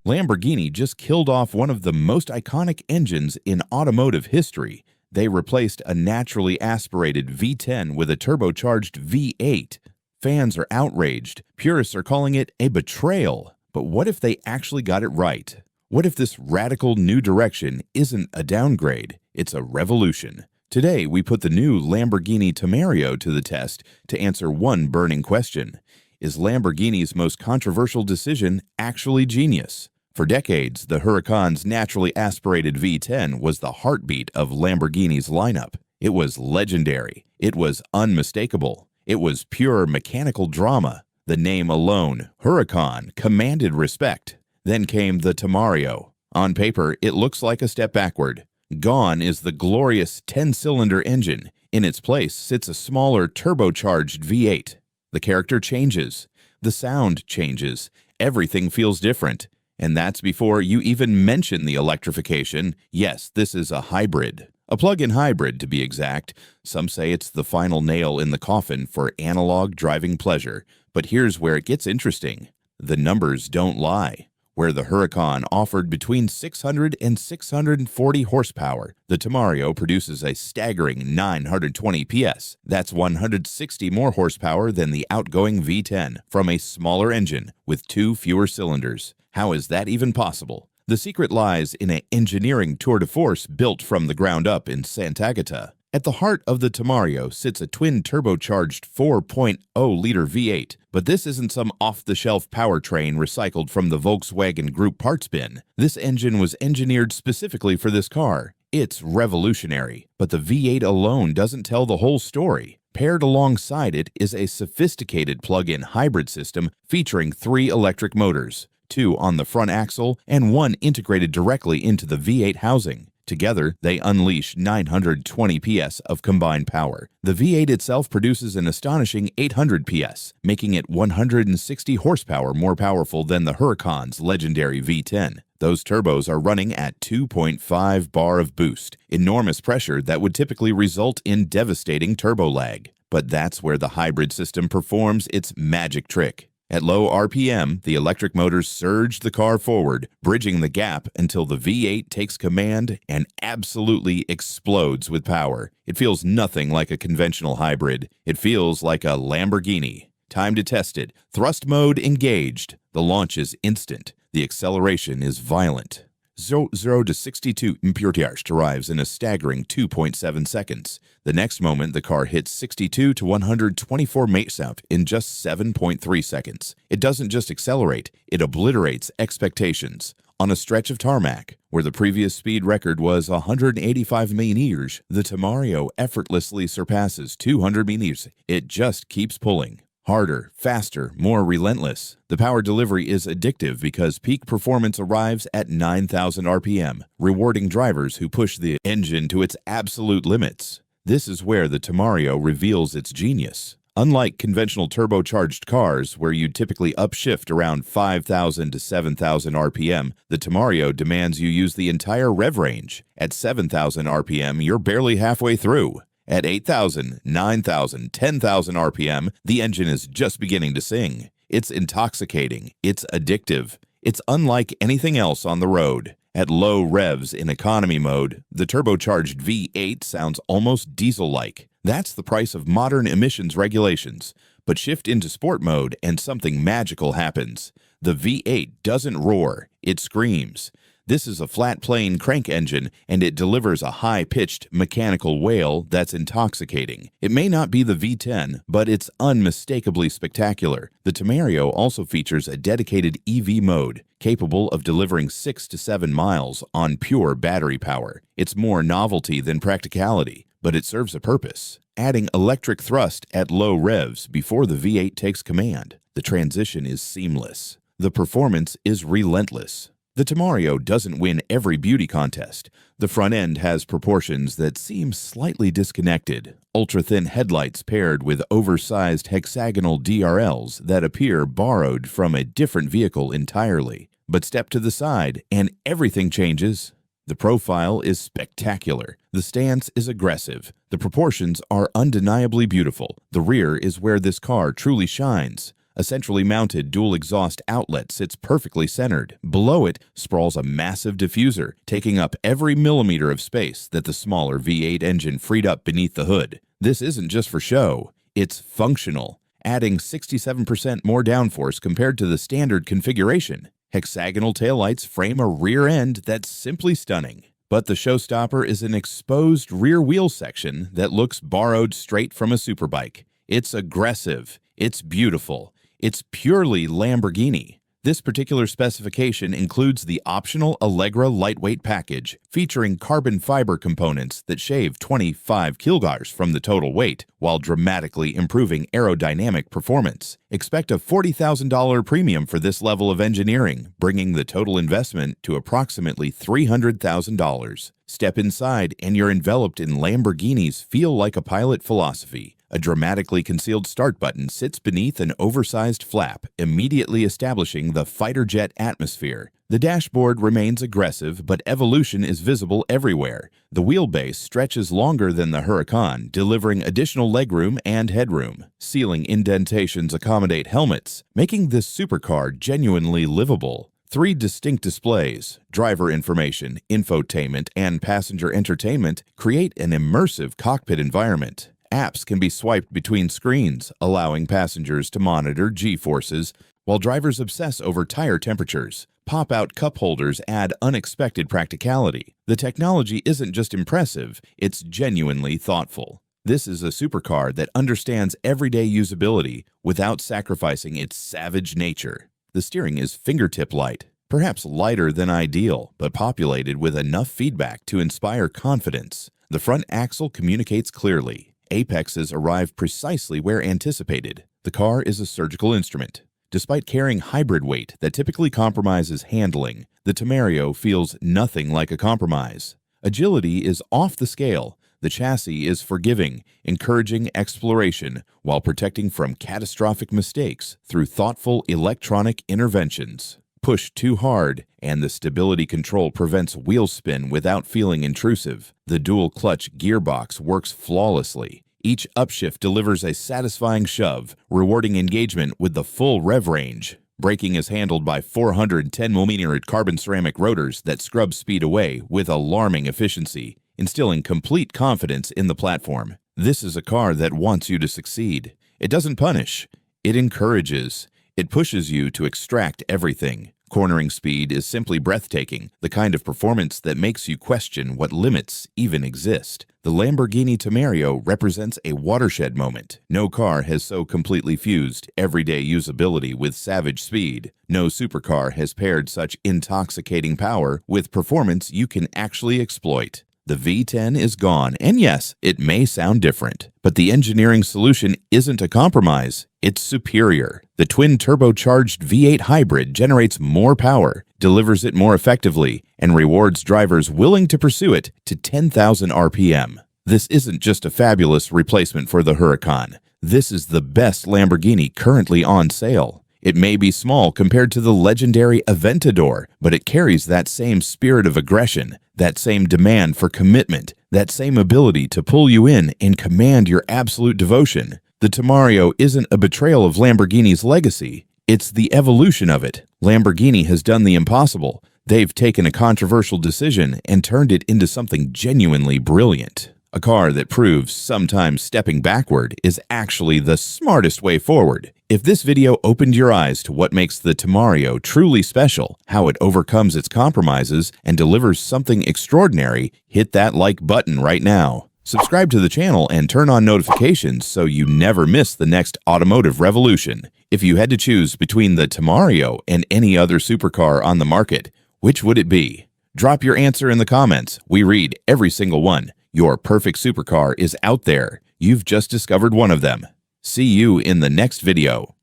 Lamborghini just killed off one of the most iconic engines in automotive history. They replaced a naturally aspirated V10 with a turbocharged V8. Fans are outraged. Purists are calling it a betrayal. But what if they actually got it right? What if this radical new direction isn't a downgrade? It's a revolution. Today, we put the new Lamborghini Tamario to the test to answer one burning question. Is Lamborghini's most controversial decision actually genius? For decades, the Huracan's naturally aspirated V10 was the heartbeat of Lamborghini's lineup. It was legendary. It was unmistakable. It was pure mechanical drama. The name alone, Huracan, commanded respect. Then came the Tamario. On paper, it looks like a step backward. Gone is the glorious 10-cylinder engine. In its place sits a smaller turbocharged V8. The character changes. The sound changes. Everything feels different. And that's before you even mention the electrification. Yes, this is a hybrid. A plug-in hybrid, to be exact. Some say it's the final nail in the coffin for analog driving pleasure. But here's where it gets interesting. The numbers don't lie. Where the Huracan offered between 600 and 640 horsepower, the Tamario produces a staggering 920 PS. That's 160 more horsepower than the outgoing V10 from a smaller engine with 2 fewer cylinders. How is that even possible? The secret lies in an engineering tour de force built from the ground up in Sant'Agata. At the heart of the Tamario sits a twin turbocharged 4.0-liter V8, but this isn't some off-the-shelf powertrain recycled from the Volkswagen Group parts bin. This engine was engineered specifically for this car. It's revolutionary, but the V8 alone doesn't tell the whole story. Paired alongside it is a sophisticated plug-in hybrid system featuring 3 electric motors, 2 on the front axle and 1 integrated directly into the V8 housing. Together, they unleash 920 PS of combined power. The V8 itself produces an astonishing 800 PS, making it 160 horsepower more powerful than the Huracan's legendary V10. Those turbos are running at 2.5 bar of boost, enormous pressure that would typically result in devastating turbo lag. But that's where the hybrid system performs its magic trick. At low RPM, the electric motors surge the car forward, bridging the gap until the V8 takes command and absolutely explodes with power. It feels nothing like a conventional hybrid. It feels like a Lamborghini. Time to test it. Thrust mode engaged. The launch is instant. The acceleration is violent. 0 to 62 turbocharged arrives in a staggering 2.7 seconds. The next moment, the car hits 62 to 124 mph in just 7.3 seconds. It doesn't just accelerate, it obliterates expectations. On a stretch of tarmac, where the previous speed record was 185 mph, the Tamario effortlessly surpasses 200 mph. It just keeps pulling. Harder, faster, more relentless. The power delivery is addictive because peak performance arrives at 9,000 RPM, rewarding drivers who push the engine to its absolute limits. This is where the Tamario reveals its genius. Unlike conventional turbocharged cars, where you typically upshift around 5,000 to 7,000 RPM, the Tamario demands you use the entire rev range. At 7,000 RPM, you're barely halfway through. At 8,000, 9,000, 10,000 RPM, the engine is just beginning to sing. It's intoxicating. It's addictive. It's unlike anything else on the road. At low revs in economy mode, the turbocharged V8 sounds almost diesel-like. That's the price of modern emissions regulations. But shift into sport mode and something magical happens. The V8 doesn't roar. It screams. This is a flat-plane crank engine, and it delivers a high-pitched mechanical wail that's intoxicating. It may not be the V10, but it's unmistakably spectacular. The Tamario also features a dedicated EV mode, capable of delivering 6 to 7 miles on pure battery power. It's more novelty than practicality, but it serves a purpose, adding electric thrust at low revs before the V8 takes command. The transition is seamless. The performance is relentless. The Tamario doesn't win every beauty contest. The front end has proportions that seem slightly disconnected. Ultra-thin headlights paired with oversized hexagonal DRLs that appear borrowed from a different vehicle entirely. But step to the side and everything changes. The profile is spectacular. The stance is aggressive. The proportions are undeniably beautiful. The rear is where this car truly shines. A centrally mounted dual exhaust outlet sits perfectly centered. Below it sprawls a massive diffuser, taking up every millimeter of space that the smaller V8 engine freed up beneath the hood. This isn't just for show, it's functional, adding 67% more downforce compared to the standard configuration. Hexagonal taillights frame a rear end that's simply stunning. But the showstopper is an exposed rear wheel section that looks borrowed straight from a superbike. It's aggressive, it's beautiful, it's purely Lamborghini. This particular specification includes the optional Allegra lightweight package, featuring carbon fiber components that shave 25 kilograms from the total weight, while dramatically improving aerodynamic performance. Expect a $40,000 premium for this level of engineering, bringing the total investment to approximately $300,000. Step inside and you're enveloped in Lamborghini's feel like a pilot philosophy. A dramatically concealed start button sits beneath an oversized flap, immediately establishing the fighter jet atmosphere. The dashboard remains aggressive, but evolution is visible everywhere. The wheelbase stretches longer than the Huracan, delivering additional legroom and headroom. Ceiling indentations accommodate helmets, making this supercar genuinely livable. 3 distinct displays, driver information, infotainment, and passenger entertainment, create an immersive cockpit environment. Apps can be swiped between screens, allowing passengers to monitor G-forces, while drivers obsess over tire temperatures. Pop-out cup holders add unexpected practicality. The technology isn't just impressive, it's genuinely thoughtful. This is a supercar that understands everyday usability without sacrificing its savage nature. The steering is fingertip light, perhaps lighter than ideal, but populated with enough feedback to inspire confidence. The front axle communicates clearly. Apexes arrive precisely where anticipated. The car is a surgical instrument. Despite carrying hybrid weight that typically compromises handling, the Tamario feels nothing like a compromise. Agility is off the scale. The chassis is forgiving, encouraging exploration while protecting from catastrophic mistakes through thoughtful electronic interventions. Push too hard, and the stability control prevents wheel spin without feeling intrusive. The dual-clutch gearbox works flawlessly. Each upshift delivers a satisfying shove, rewarding engagement with the full rev range. Braking is handled by 410mm carbon ceramic rotors that scrub speed away with alarming efficiency, instilling complete confidence in the platform. This is a car that wants you to succeed. It doesn't punish. It encourages. It pushes you to extract everything. Cornering speed is simply breathtaking, the kind of performance that makes you question what limits even exist. The Lamborghini Tamario represents a watershed moment. No car has so completely fused everyday usability with savage speed. No supercar has paired such intoxicating power with performance you can actually exploit. The V10 is gone, and yes, it may sound different, but the engineering solution isn't a compromise, it's superior. The twin turbocharged V8 hybrid generates more power, delivers it more effectively, and rewards drivers willing to pursue it to 10,000 RPM. This isn't just a fabulous replacement for the Huracan. This is the best Lamborghini currently on sale. It may be small compared to the legendary Aventador, but it carries that same spirit of aggression, that same demand for commitment, that same ability to pull you in and command your absolute devotion. The Tamario isn't a betrayal of Lamborghini's legacy, it's the evolution of it. Lamborghini has done the impossible. They've taken a controversial decision and turned it into something genuinely brilliant. A car that proves sometimes stepping backward is actually the smartest way forward. If this video opened your eyes to what makes the Tamario truly special, how it overcomes its compromises and delivers something extraordinary, hit that like button right now. Subscribe to the channel and turn on notifications so you never miss the next automotive revolution. If you had to choose between the Tamario and any other supercar on the market, which would it be? Drop your answer in the comments. We read every single one. Your perfect supercar is out there. You've just discovered one of them. See you in the next video.